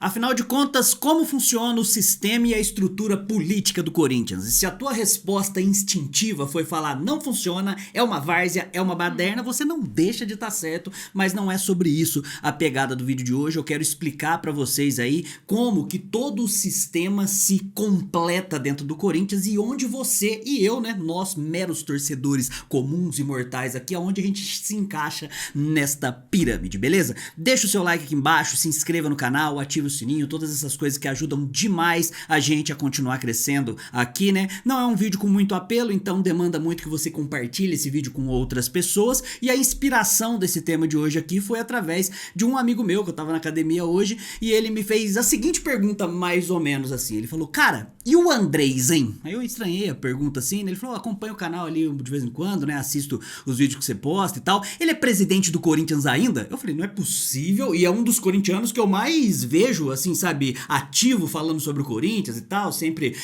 Afinal de contas, como funciona o sistema e a estrutura política do Corinthians? E se a tua resposta instintiva foi falar não funciona, é uma várzea, é uma baderna, você não deixa de estar certo, mas não é sobre isso a pegada do vídeo de hoje. Eu quero explicar pra vocês aí como que todo o sistema se completa dentro do Corinthians e onde você e eu, né, nós meros torcedores comuns e mortais aqui, aonde a gente se encaixa nesta pirâmide, beleza? Deixa o seu like aqui embaixo, se inscreva no canal, ative o sininho, todas essas coisas que ajudam demais a gente a continuar crescendo aqui, né? Não é um vídeo com muito apelo, então demanda muito que você compartilhe esse vídeo com outras pessoas. E a inspiração desse tema de hoje aqui foi através de um amigo meu que eu tava na academia hoje e ele me fez a seguinte pergunta, mais ou menos assim. Ele falou: cara, e o Andrés, hein? Aí eu estranhei a pergunta assim, né? Ele falou: acompanha o canal ali de vez em quando, né? Assisto os vídeos que você posta e tal. Ele é presidente do Corinthians ainda? Eu falei: não é possível. E é um dos corintianos que eu mais vejo, assim, sabe, ativo falando sobre o Corinthians e tal, sempre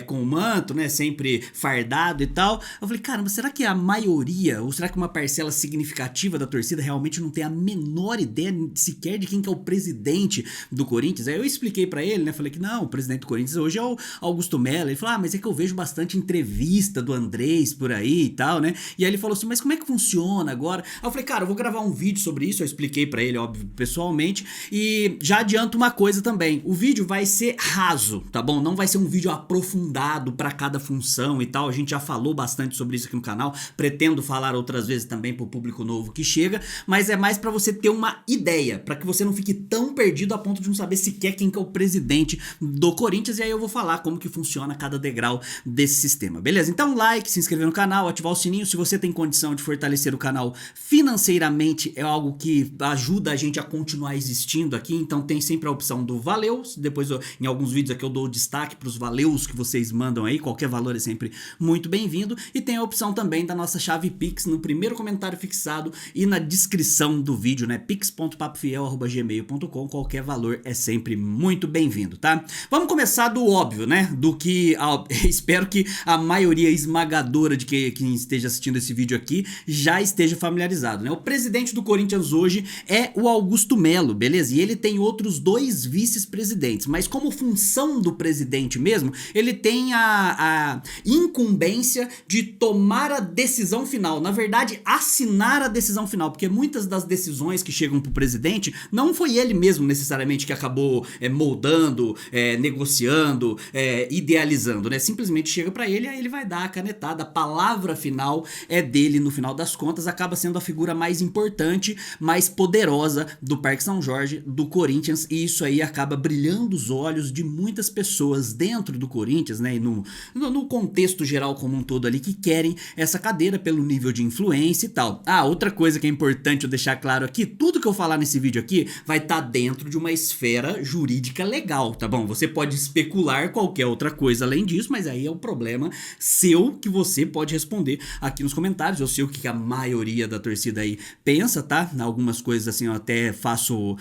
com o manto, né, sempre fardado e tal. Eu falei: caramba, será que a maioria, ou será que uma parcela significativa da torcida realmente não tem a menor ideia sequer de quem que é o presidente do Corinthians? Aí eu expliquei pra ele, né, falei que não, o presidente do Corinthians hoje é o Augusto Melo. Ele falou: ah, mas é que eu vejo bastante entrevista do Andrés por aí e tal, né, e aí ele falou assim: mas como é que funciona agora? Aí eu falei: cara, eu vou gravar um vídeo sobre isso. Eu expliquei pra ele, óbvio, pessoalmente, e já adianto uma coisa também: o vídeo vai ser raso, tá bom? Não vai ser um vídeo aprofundado pra cada função e tal. A gente já falou bastante sobre isso aqui no canal, pretendo falar outras vezes também pro público novo que chega, mas é mais pra você ter uma ideia, pra que você não fique tão perdido a ponto de não saber sequer quem que é o presidente do Corinthians. E aí eu vou falar como que funciona cada degrau desse sistema, beleza? Então like, se inscrever no canal, ativar o sininho. Se você tem condição de fortalecer o canal financeiramente, é algo que ajuda a gente a continuar existindo aqui, então tem sempre a opção do valeu. Depois em alguns vídeos aqui eu dou destaque pros valeus que vocês mandam aí, qualquer valor é sempre muito bem-vindo. E tem a opção também da nossa chave Pix no primeiro comentário fixado e na descrição do vídeo, né? pix.papofiel@gmail.com. qualquer valor é sempre muito bem-vindo, tá? Vamos começar do óbvio, né? Do que espero que a maioria esmagadora de quem esteja assistindo esse vídeo aqui já esteja familiarizado, né? O presidente do Corinthians hoje é o Augusto Melo, beleza? E ele tem outros dois vice-presidentes, mas como função do presidente mesmo, ele tem a incumbência de tomar a decisão final, na verdade assinar a decisão final, porque muitas das decisões que chegam pro presidente não foi ele mesmo necessariamente que acabou moldando, negociando, idealizando, né? Simplesmente chega pra ele e aí ele vai dar a canetada, a palavra final é dele. No final das contas acaba sendo a figura mais importante, mais poderosa do Parque São Jorge, do Corinthians, e isso aí acaba brilhando os olhos de muitas pessoas dentro do Corinthians, né, e no contexto geral como um todo ali, que querem essa cadeira pelo nível de influência e tal. Ah, outra coisa que é importante eu deixar claro aqui: tudo que eu falar nesse vídeo aqui vai estar dentro de uma esfera jurídica legal, tá bom? Você pode especular qualquer outra coisa além disso, mas aí é um problema seu que você pode responder aqui nos comentários. Eu sei o que a maioria da torcida aí pensa, tá? Algumas coisas assim eu até faço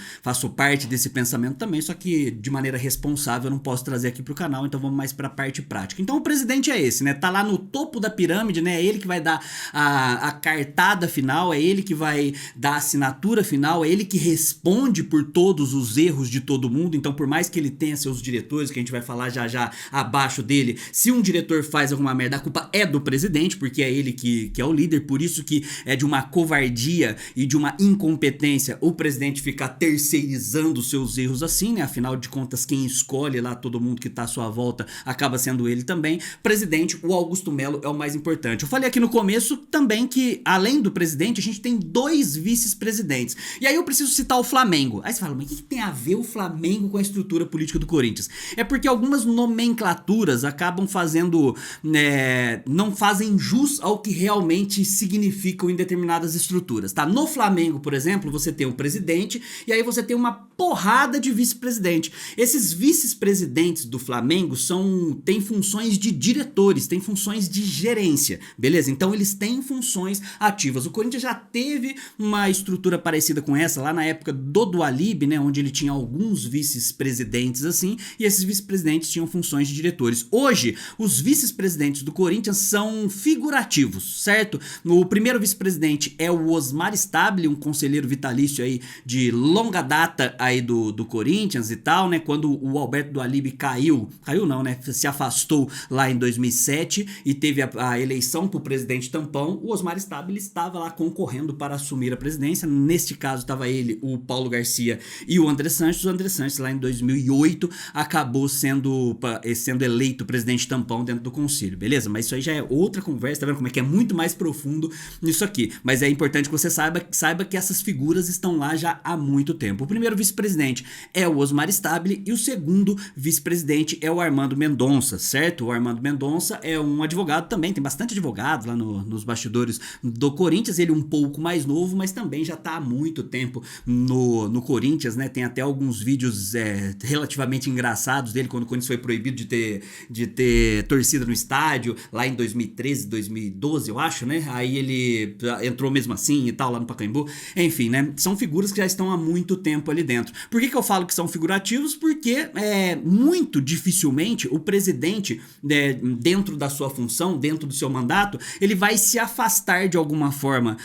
parte desse pensamento também, só que de maneira responsável eu não posso trazer aqui pro canal, então vamos mais pra parte prática. Então o presidente é esse, né? Tá lá no topo da pirâmide, né? É ele que vai dar a cartada final, é ele que vai dar a assinatura final, é ele que responde por todos os erros de todo mundo. Então por mais que ele tenha seus diretores, que a gente vai falar já já abaixo dele, se um diretor faz alguma merda, a culpa é do presidente, porque é ele que é o líder. Por isso que é de uma covardia e de uma incompetência o presidente ficar terceirizando seus erros assim, né? Afinal de contas, quem escolhe lá todo mundo que tá à sua volta acaba sendo ele também. Presidente, o Augusto Melo é o mais importante. Eu falei aqui no começo também que, além do presidente, a gente tem dois vice-presidentes. E aí eu preciso citar o Flamengo. Aí você fala: mas o que tem a ver o Flamengo com a estrutura política do Corinthians? É porque algumas nomenclaturas acabam fazendo, não fazem jus ao que realmente significam em determinadas estruturas, tá? No Flamengo, por exemplo, você tem o presidente e aí você tem uma porrada de vice-presidente. Esses vice-presidentes do Flamengo têm funções de diretores, têm funções de gerência, beleza? Então eles têm funções ativas. O Corinthians já teve uma estrutura parecida com essa lá na época do Dualib, né, onde ele tinha alguns vice-presidentes assim, e esses vice-presidentes tinham funções de diretores. Hoje, os vice-presidentes do Corinthians são figurativos, certo? O primeiro vice-presidente é o Osmar Stabile, um conselheiro vitalício aí de longa data aí do Corinthians. Corinthians e tal, né? Quando o Alberto Dualib caiu não, né? Se afastou lá em 2007 e teve a eleição pro presidente tampão, o Osmar Stabile estava lá concorrendo para assumir a presidência. Neste caso estava ele, o Paulo Garcia e o André Sanches. O André Sanches lá em 2008 acabou sendo eleito presidente tampão dentro do conselho, beleza? Mas isso aí já é outra conversa, tá vendo como é que é muito mais profundo nisso aqui. Mas é importante que você saiba que essas figuras estão lá já há muito tempo. O primeiro vice-presidente é o Osmar Stabile e o segundo vice-presidente é o Armando Mendonça, certo? O Armando Mendonça é um advogado também, tem bastante advogados lá nos bastidores do Corinthians, ele um pouco mais novo, mas também já tá há muito tempo no Corinthians, né? Tem até alguns vídeos relativamente engraçados dele, quando o Corinthians foi proibido de ter torcida no estádio, lá em 2013, 2012, eu acho, né? Aí ele entrou mesmo assim e tal, lá no Pacaembu. Enfim, né? São figuras que já estão há muito tempo ali dentro. Por que eu falo que são figurativos? Porque muito dificilmente o presidente, dentro da sua função, dentro do seu mandato, ele vai se afastar de alguma forma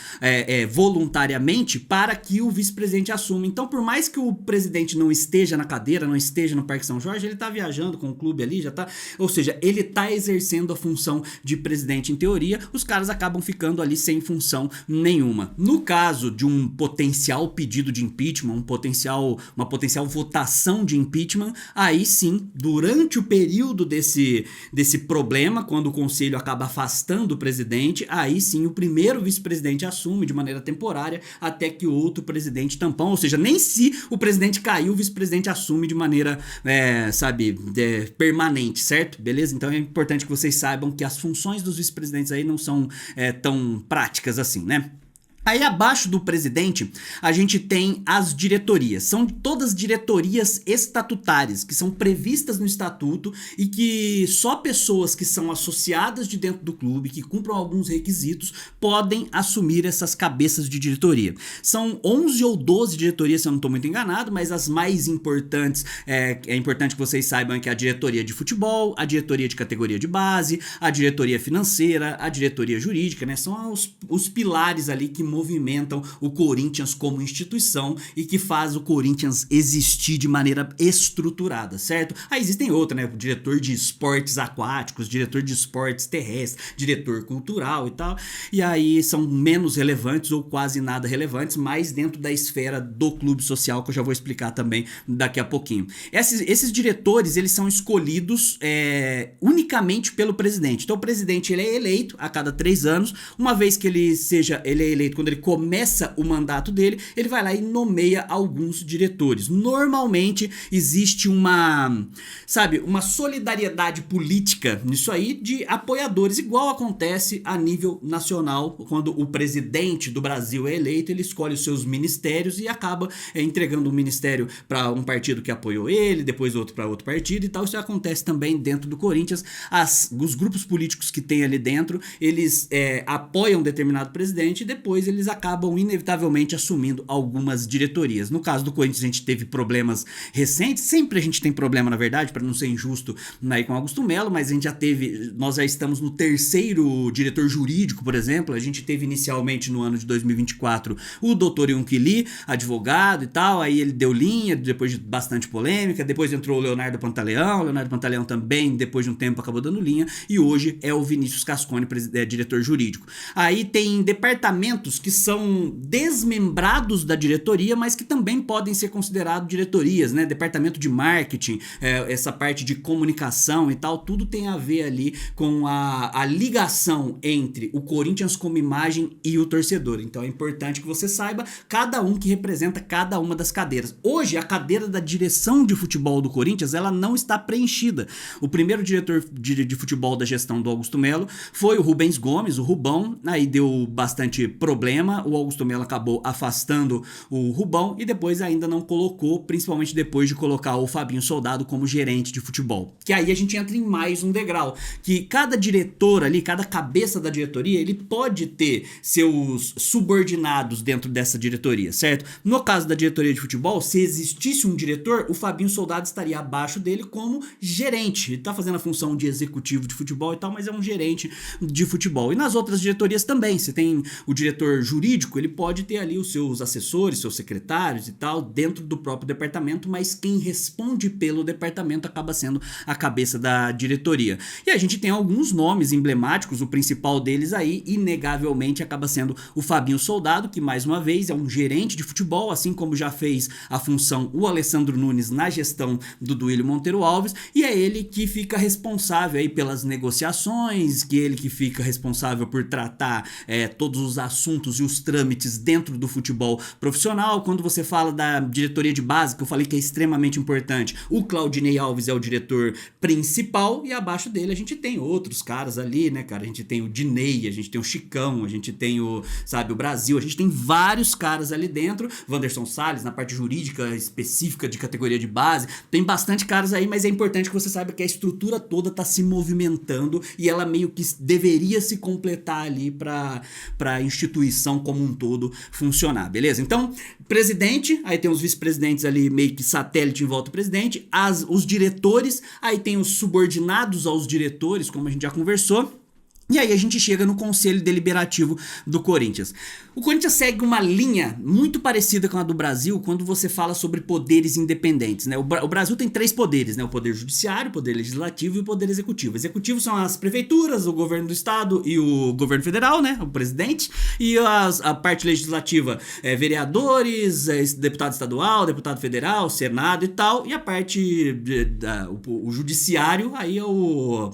voluntariamente para que o vice-presidente assuma. Então, por mais que o presidente não esteja na cadeira, não esteja no Parque São Jorge, ele tá viajando com o clube ali, já tá... Ou seja, ele tá exercendo a função de presidente em teoria, os caras acabam ficando ali sem função nenhuma. No caso de um potencial pedido de impeachment, uma potencial votação de impeachment, aí sim, durante o período desse problema, quando o conselho acaba afastando o presidente, aí sim o primeiro vice-presidente assume de maneira temporária até que o outro presidente tampão, ou seja, nem se o presidente caiu, o vice-presidente assume de maneira, permanente, certo? Beleza? Então é importante que vocês saibam que as funções dos vice-presidentes aí não são tão práticas assim, né? Aí abaixo do presidente, a gente tem as diretorias. São todas diretorias estatutárias, que são previstas no estatuto e que só pessoas que são associadas de dentro do clube, que cumpram alguns requisitos, podem assumir essas cabeças de diretoria. São 11 ou 12 diretorias, se eu não estou muito enganado, mas as mais importantes, é importante que vocês saibam que é a diretoria de futebol, a diretoria de categoria de base, a diretoria financeira, a diretoria jurídica, né? São os pilares ali que movimentam o Corinthians como instituição e que faz o Corinthians existir de maneira estruturada, certo? Aí existem outros, né? O diretor de esportes aquáticos, diretor de esportes terrestres, diretor cultural e tal. E aí são menos relevantes ou quase nada relevantes, mas dentro da esfera do clube social, que eu já vou explicar também daqui a pouquinho. Esses diretores, eles são escolhidos unicamente pelo presidente. Então o presidente, ele é eleito a cada 3 anos, uma vez que ele é eleito, quando ele começa o mandato dele, ele vai lá e nomeia alguns diretores. Normalmente existe uma solidariedade política nisso aí de apoiadores, igual acontece a nível nacional, quando o presidente do Brasil é eleito, ele escolhe os seus ministérios e acaba entregando um ministério para um partido que apoiou ele, depois outro para outro partido e tal. Isso acontece também dentro do Corinthians. Os grupos políticos que tem ali dentro, eles apoiam determinado presidente e depois eles acabam inevitavelmente assumindo algumas diretorias. No caso do Corinthians, a gente teve problemas recentes, sempre a gente tem problema, na verdade, para não ser injusto aí com o Augusto Melo, mas nós já estamos no 3º diretor jurídico, por exemplo. A gente teve inicialmente no ano de 2024 o Dr. Yonquili, advogado e tal, aí ele deu linha, depois de bastante polêmica, depois entrou o Leonardo Pantaleão também, depois de um tempo acabou dando linha, e hoje é o Vinícius Cascone, diretor jurídico. Aí tem departamentos que são desmembrados da diretoria, mas que também podem ser considerados diretorias, né? Departamento de marketing, essa parte de comunicação e tal, tudo tem a ver ali com a ligação entre o Corinthians como imagem e o torcedor. Então é importante que você saiba cada um que representa cada uma das cadeiras. Hoje, a cadeira da direção de futebol do Corinthians, ela não está preenchida. O primeiro diretor de futebol da gestão do Augusto Melo foi o Rubens Gomes, o Rubão, aí deu bastante problema, o Augusto Melo acabou afastando o Rubão e depois ainda não colocou, principalmente depois de colocar o Fabinho Soldado como gerente de futebol. Que aí a gente entra em mais um degrau, que cada diretor ali, cada cabeça da diretoria, ele pode ter seus subordinados dentro dessa diretoria, certo? No caso da diretoria de futebol, se existisse um diretor, o Fabinho Soldado estaria abaixo dele como gerente. Ele tá fazendo a função de executivo de futebol e tal, mas é um gerente de futebol. E nas outras diretorias também, você tem o diretor diretor jurídico, ele pode ter ali os seus assessores, seus secretários e tal, dentro do próprio departamento, mas quem responde pelo departamento acaba sendo a cabeça da diretoria. E a gente tem alguns nomes emblemáticos, o principal deles aí, inegavelmente, acaba sendo o Fabinho Soldado, que mais uma vez é um gerente de futebol, assim como já fez a função o Alessandro Nunes na gestão do Duílio Monteiro Alves, e é ele que fica responsável aí pelas negociações, que ele que fica responsável por tratar todos os assuntos e os trâmites dentro do futebol profissional. Quando você fala da diretoria de base, que eu falei que é extremamente importante, o Claudinei Alves é o diretor principal e abaixo dele a gente tem outros caras ali, né, cara? A gente tem o Dinei, a gente tem o Chicão, a gente tem o Brasil, a gente tem vários caras ali dentro, Wanderson Salles na parte jurídica específica de categoria de base, tem bastante caras aí, mas é importante que você saiba que a estrutura toda tá se movimentando e ela meio que deveria se completar ali para a instituição como um todo funcionar, beleza? Então, presidente, aí tem os vice-presidentes ali meio que satélite em volta do presidente, os diretores, aí tem os subordinados aos diretores, como a gente já conversou. E aí a gente chega no Conselho Deliberativo do Corinthians. O Corinthians segue uma linha muito parecida com a do Brasil quando você fala sobre poderes independentes, né? O Brasil tem 3 poderes, né? O poder judiciário, o poder legislativo e o poder executivo. O executivo são as prefeituras, o governo do estado e o governo federal, né? O presidente. E a parte legislativa vereadores, deputado estadual, deputado federal, senado e tal. E a parte o judiciário, aí é o,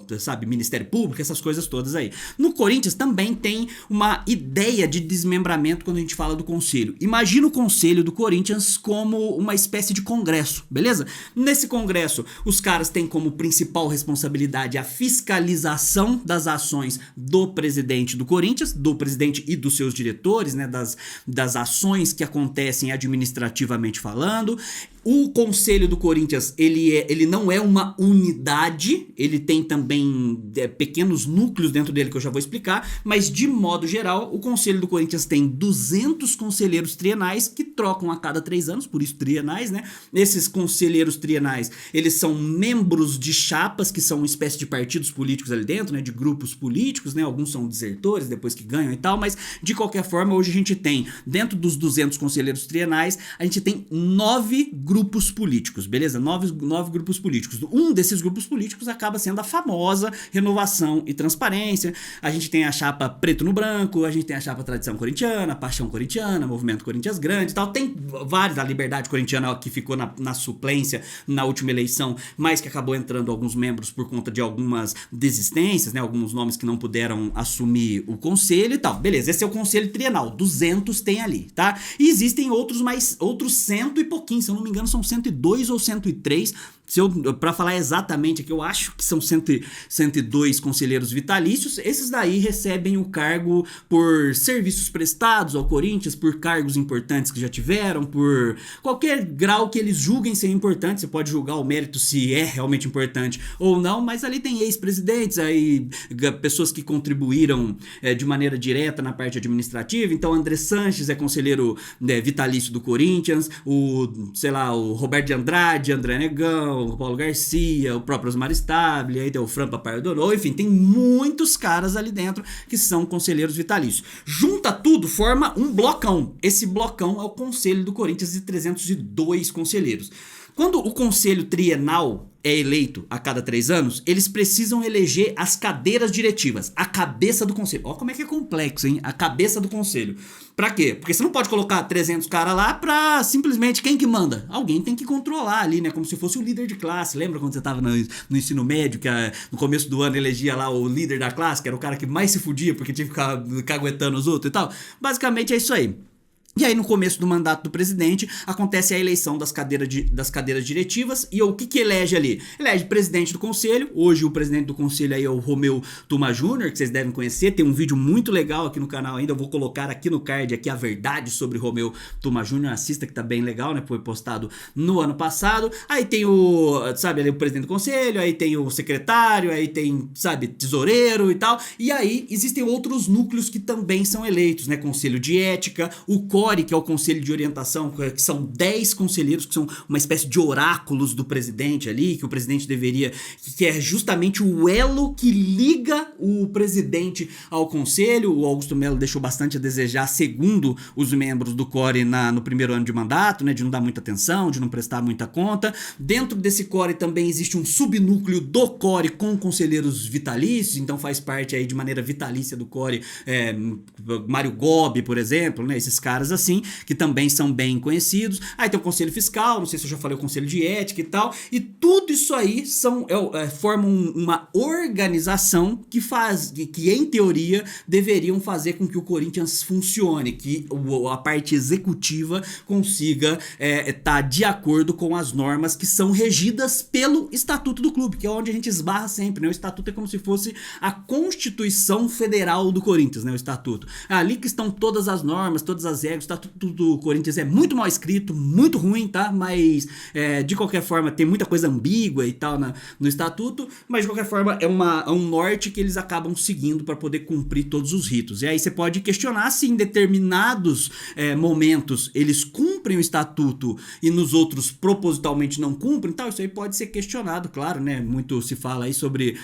Ministério Público, essas coisas todas aí. No Corinthians também tem uma ideia de desmembramento quando a gente fala do conselho. Imagina o conselho do Corinthians como uma espécie de congresso, beleza? Nesse congresso, os caras têm como principal responsabilidade a fiscalização das ações do presidente do Corinthians, do presidente e dos seus diretores, né? Das ações que acontecem administrativamente falando. O Conselho do Corinthians, ele não é uma unidade, ele tem também pequenos núcleos dentro dele que eu já vou explicar, mas de modo geral, o Conselho do Corinthians tem 200 conselheiros trienais que trocam a cada 3 anos, por isso trienais, né? Esses conselheiros trienais, eles são membros de chapas, que são uma espécie de partidos políticos ali dentro, né? De grupos políticos, né? Alguns são desertores, depois que ganham e tal, mas de qualquer forma, hoje a gente tem, dentro dos 200 conselheiros trienais, a gente tem 9 grupos políticos, beleza? 9 grupos políticos. Um desses grupos políticos acaba sendo a famosa Renovação e Transparência. A gente tem a chapa Preto no Branco, a gente tem a chapa Tradição Corintiana, Paixão Corintiana, Movimento Corinthians Grande e tal. Tem vários, a Liberdade Corintiana que ficou na suplência na última eleição, mas que acabou entrando alguns membros por conta de algumas desistências, né? Alguns nomes que não puderam assumir o conselho e tal. Beleza, esse é o conselho trienal, 200 tem ali, tá? E existem outros 100 e pouquinho, se eu não me engano são 102 ou 103, para falar exatamente aqui, eu acho que são 102 conselheiros vitalícios. Esses daí recebem o cargo por serviços prestados ao Corinthians, por cargos importantes que já tiveram, por qualquer grau que eles julguem ser importante. Você pode julgar o mérito se é realmente importante ou não, mas ali tem ex-presidentes, aí pessoas que contribuíram de maneira direta na parte administrativa. Então André Sanches é conselheiro vitalício do Corinthians, o Roberto de Andrade, André Negão, o Paulo Garcia, o próprio Osmar Stabile, aí tem o Fran Papai Odorô, enfim, tem muitos caras ali dentro que são conselheiros vitalícios. Junta tudo, forma um blocão. Esse blocão é o Conselho do Corinthians de 302 conselheiros. Quando o conselho trienal é eleito a cada 3 anos, eles precisam eleger as cadeiras diretivas, a cabeça do conselho. Ó como é que é complexo, hein? A cabeça do conselho. Pra quê? Porque você não pode colocar 300 caras lá pra simplesmente quem que manda? Alguém tem que controlar ali, né? Como se fosse o líder de classe. Lembra quando você tava no ensino médio, que no começo do ano elegia lá o líder da classe, que era o cara que mais se fudia porque tinha que ficar caguetando os outros e tal? Basicamente é isso aí. E aí no começo do mandato do presidente acontece a eleição das cadeiras diretivas e o que elege ali? Elege presidente do conselho. Hoje o presidente do conselho aí é o Romeu Tuma Júnior, que vocês devem conhecer, tem um vídeo muito legal aqui no canal ainda, eu vou colocar aqui no card aqui a verdade sobre Romeu Tuma Júnior, assista que tá bem legal, né, foi postado no ano passado. Aí tem ali o presidente do conselho, aí tem o secretário, aí tem, tesoureiro e tal, e aí existem outros núcleos que também são eleitos, né, conselho de ética, o CORE, que é o Conselho de Orientação, que são 10 conselheiros, que são uma espécie de oráculos do presidente ali, que o presidente deveria, que é justamente o elo que liga o presidente ao conselho. O Augusto Melo deixou bastante a desejar, segundo os membros do CORE no primeiro ano de mandato, né, de não dar muita atenção, de não prestar muita conta. Dentro desse CORE também existe um subnúcleo do CORE com conselheiros vitalícios, então faz parte aí de maneira vitalícia do CORE, Mário Gobi, por exemplo, né, esses caras assim, que também são bem conhecidos. Aí tem o Conselho Fiscal, não sei se eu já falei o Conselho de Ética e tal, e tudo isso aí formam uma organização que em teoria deveriam fazer com que o Corinthians funcione, que a parte executiva consiga estar de acordo com as normas que são regidas pelo Estatuto do clube, que é onde a gente esbarra sempre, né? O Estatuto é como se fosse a Constituição Federal do Corinthians, né? O Estatuto. Ali que estão todas as normas, todas as regras. O Estatuto do Corinthians é muito mal escrito, muito ruim, tá? Mas de qualquer forma tem muita coisa ambígua e tal no Estatuto, mas de qualquer forma é um norte que eles acabam seguindo para poder cumprir todos os ritos. E aí você pode questionar se em determinados momentos eles cumprem o Estatuto e nos outros propositalmente não cumprem, tal. Isso aí pode ser questionado, claro, né? Muito se fala aí sobre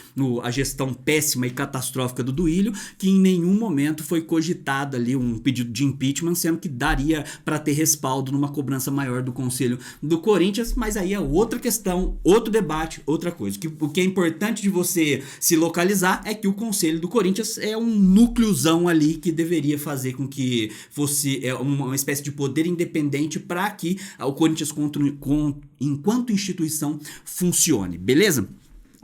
a gestão péssima e catastrófica do Duílio, que em nenhum momento foi cogitado ali um pedido de impeachment, sendo que daria para ter respaldo numa cobrança maior do Conselho do Corinthians, mas aí é outra questão, outro debate, outra coisa. O que é importante de você se localizar é que o Conselho do Corinthians é um núcleozão ali que deveria fazer com que fosse uma espécie de poder independente para que o Corinthians, enquanto instituição, funcione, beleza?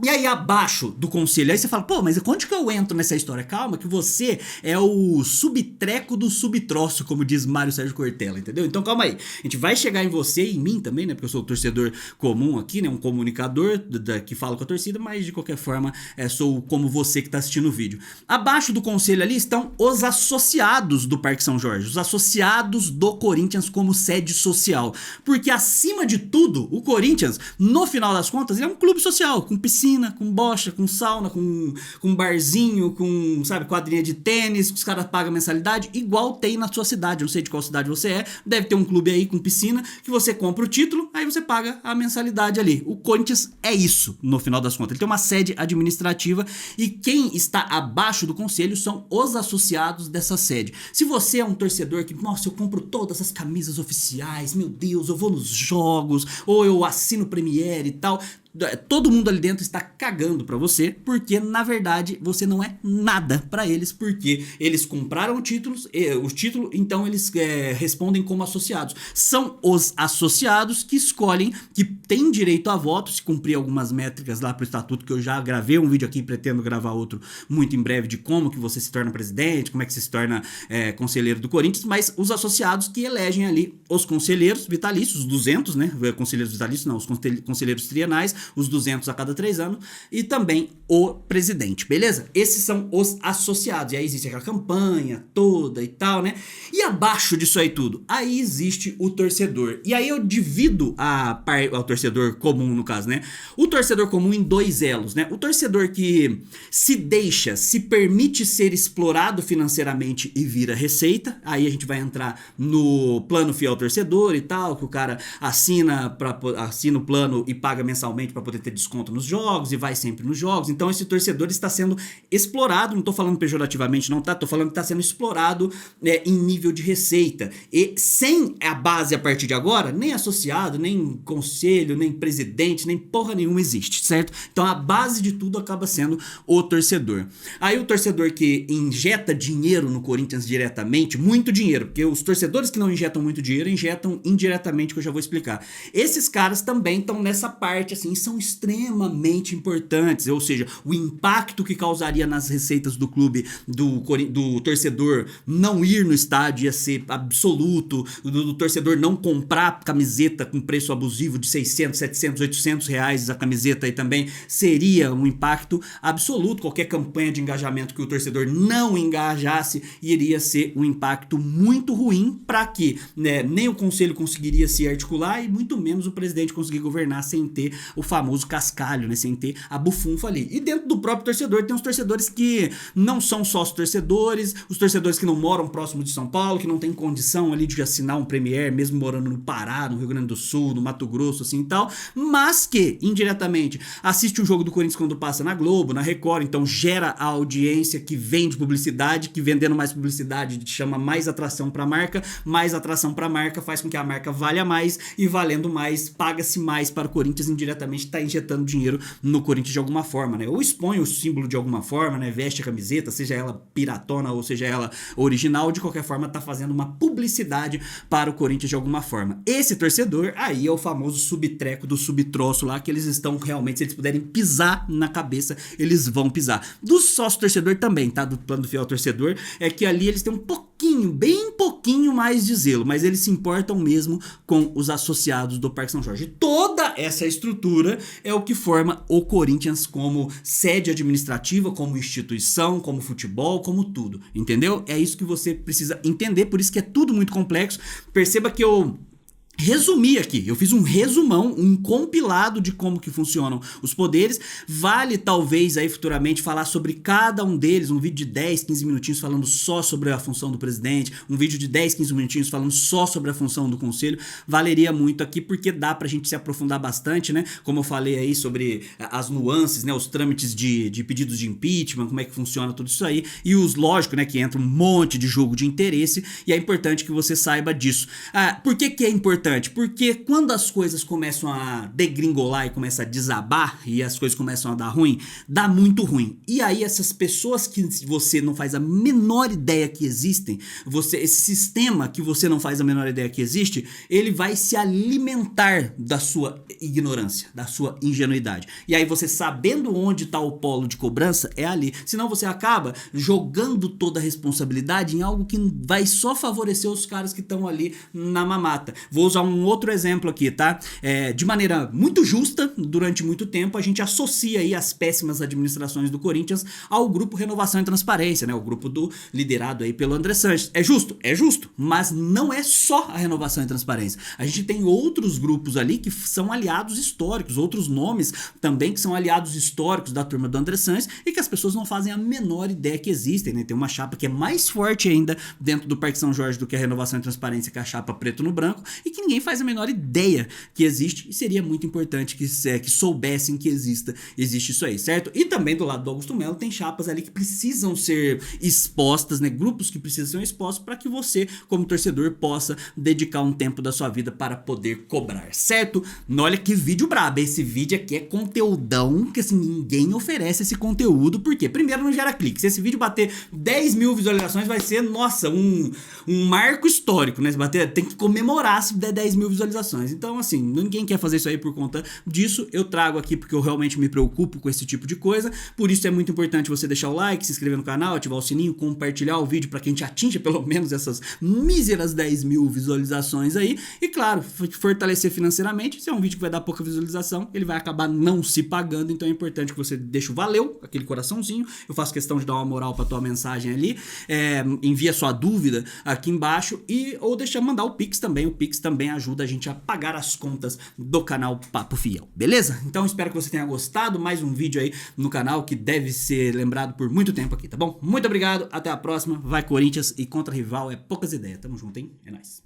E aí abaixo do conselho, aí você fala, pô, mas onde que eu entro nessa história? Calma, que você é o subtreco do subtroço, como diz Mário Sérgio Cortella, entendeu? Então calma aí, a gente vai chegar em você e em mim também, né? Porque eu sou o torcedor comum aqui, né? Um comunicador que fala com a torcida, mas de qualquer forma sou como você que tá assistindo o vídeo. Abaixo do conselho ali estão os associados do Parque São Jorge, os associados do Corinthians como sede social. Porque acima de tudo, o Corinthians, no final das contas, ele é um clube social, com piscina, com bocha, com sauna, com barzinho, com, sabe, quadrinha de tênis, que os caras pagam mensalidade, igual tem na sua cidade. Eu não sei de qual cidade você é, deve ter um clube aí com piscina, que você compra o título, aí você paga a mensalidade ali. O Corinthians é isso, no final das contas. Ele tem uma sede administrativa e quem está abaixo do conselho são os associados dessa sede. Se você é um torcedor que, nossa, eu compro todas as camisas oficiais, meu Deus, eu vou nos jogos, ou eu assino Premiere e tal, todo mundo ali dentro está cagando pra você, porque na verdade você não é nada pra eles, porque eles compraram o título, então eles respondem como associados. São os associados que escolhem, que têm direito a voto, se cumprir algumas métricas lá pro estatuto, que eu já gravei um vídeo aqui, pretendo gravar outro muito em breve, de como que você se torna presidente, como é que você se torna conselheiro do Corinthians, mas os associados que elegem ali os conselheiros vitalícios, os 200, né, conselheiros vitalícios não, os conselheiros trienais, os 200 a cada 3 anos, e também o presidente, beleza? Esses são os associados, e aí existe aquela campanha toda e tal, né? E abaixo disso aí tudo, aí existe o torcedor, e aí eu divido ao torcedor comum, no caso, né? O torcedor comum em 2 elos, né? O torcedor que se permite ser explorado financeiramente e vira receita, aí a gente vai entrar no plano fiel torcedor e tal, que o cara assina o plano e paga mensalmente para poder ter desconto nos jogos e vai sempre nos jogos. Então esse torcedor está sendo explorado, não tô falando pejorativamente não, tá? Tô falando que está sendo explorado em nível de receita. E sem a base a partir de agora, nem associado, nem conselho, nem presidente, nem porra nenhuma existe, certo? Então a base de tudo acaba sendo o torcedor. Aí o torcedor que injeta dinheiro no Corinthians diretamente, muito dinheiro, porque os torcedores que não injetam muito dinheiro, injetam indiretamente, que eu já vou explicar. Esses caras também estão nessa parte, assim, são extremamente importantes, ou seja, o impacto que causaria nas receitas do clube, do torcedor não ir no estádio ia ser absoluto, do torcedor não comprar camiseta com preço abusivo de 600, 700, 800 reais a camiseta aí também seria um impacto absoluto. Qualquer campanha de engajamento que o torcedor não engajasse iria ser um impacto muito ruim para que nem o conselho conseguiria se articular e muito menos o presidente conseguir governar sem ter o famoso cascalho, né? Sem ter a bufunfa ali. E dentro do próprio torcedor tem os torcedores que não são sócio-torcedores, os torcedores que não moram próximo de São Paulo, que não tem condição ali de assinar um Premier, mesmo morando no Pará, no Rio Grande do Sul, no Mato Grosso, assim e tal, mas que, indiretamente, assiste um jogo do Corinthians quando passa na Globo, na Record, então gera a audiência que vende publicidade, que vendendo mais publicidade chama mais atração pra marca, mais atração pra marca faz com que a marca valha mais, e valendo mais, paga-se mais para o Corinthians, indiretamente tá injetando dinheiro no Corinthians de alguma forma, né? Ou expõe o símbolo de alguma forma, né? Veste a camiseta, seja ela piratona ou seja ela original, de qualquer forma tá fazendo uma publicidade para o Corinthians de alguma forma. Esse torcedor aí é o famoso subtreco do subtroço lá, que eles estão realmente, se eles puderem pisar na cabeça, eles vão pisar. Do sócio torcedor também, tá? Do plano do fiel torcedor, é que ali eles têm um pouquinho, bem pouquinho mais de zelo, mas eles se importam mesmo com os associados do Parque São Jorge. Toda essa estrutura é o que forma o Corinthians como sede administrativa, como instituição, como futebol, como tudo, entendeu? É isso que você precisa entender, por isso que é tudo muito complexo. Perceba que eu resumi aqui, eu fiz um resumão, um compilado de como que funcionam os poderes. Vale talvez aí futuramente falar sobre cada um deles, um vídeo de 10, 15 minutinhos falando só sobre a função do presidente, um vídeo de 10, 15 minutinhos falando só sobre a função do conselho. Valeria muito aqui porque dá pra gente se aprofundar bastante, né? Como eu falei aí sobre as nuances, né? Os trâmites de pedidos de impeachment, como é que funciona tudo isso aí, e os, lógico, né, que entra um monte de jogo de interesse, e é importante que você saiba disso. Por que que é importante? Porque quando as coisas começam a degringolar e começam a desabar e as coisas começam a dar ruim, dá muito ruim. E aí essas pessoas que você não faz a menor ideia que existem, esse sistema que você não faz a menor ideia que existe, ele vai se alimentar da sua ignorância, da sua ingenuidade. E aí você sabendo onde está o polo de cobrança, é ali. Senão você acaba jogando toda a responsabilidade em algo que vai só favorecer os caras que estão ali na mamata. Vou usar um outro exemplo aqui, tá? De maneira muito justa, durante muito tempo, a gente associa aí as péssimas administrações do Corinthians ao grupo Renovação e Transparência, né? O grupo liderado aí pelo André Sanches. É justo? É justo, mas não é só a Renovação e Transparência. A gente tem outros grupos ali que são aliados históricos, outros nomes também que são aliados históricos da turma do André Sanches e que as pessoas não fazem a menor ideia que existem, né? Tem uma chapa que é mais forte ainda dentro do Parque São Jorge do que a Renovação e Transparência, que é a chapa preto no branco, e que ninguém faz a menor ideia que existe, e seria muito importante que soubessem que existe isso aí, certo? E também do lado do Augusto Melo tem chapas ali que precisam ser expostas, né? Grupos que precisam ser expostos para que você, como torcedor, possa dedicar um tempo da sua vida para poder cobrar, certo? Olha que vídeo brabo, esse vídeo aqui é conteúdão, que assim, ninguém oferece esse conteúdo, porque primeiro não gera clique, se esse vídeo bater 10 mil visualizações vai ser, nossa, um marco histórico, né? Se bater, tem que comemorar se der 10 mil visualizações. Então, assim, ninguém quer fazer isso aí por conta disso. Eu trago aqui porque eu realmente me preocupo com esse tipo de coisa. Por isso é muito importante você deixar o like, se inscrever no canal, ativar o sininho, compartilhar o vídeo para que a gente atinja pelo menos essas míseras 10 mil visualizações aí. E claro, fortalecer financeiramente. Se é um vídeo que vai dar pouca visualização, ele vai acabar não se pagando. Então é importante que você deixe o valeu, aquele coraçãozinho. Eu faço questão de dar uma moral para tua mensagem ali. Envia sua dúvida aqui embaixo ou mandar o Pix também. O Pix também ajuda a gente a pagar as contas do canal Papo Fiel, beleza? Então espero que você tenha gostado, mais um vídeo aí no canal que deve ser lembrado por muito tempo aqui, tá bom? Muito obrigado, até a próxima, vai Corinthians, e contra rival é poucas ideias, tamo junto, hein? É nóis.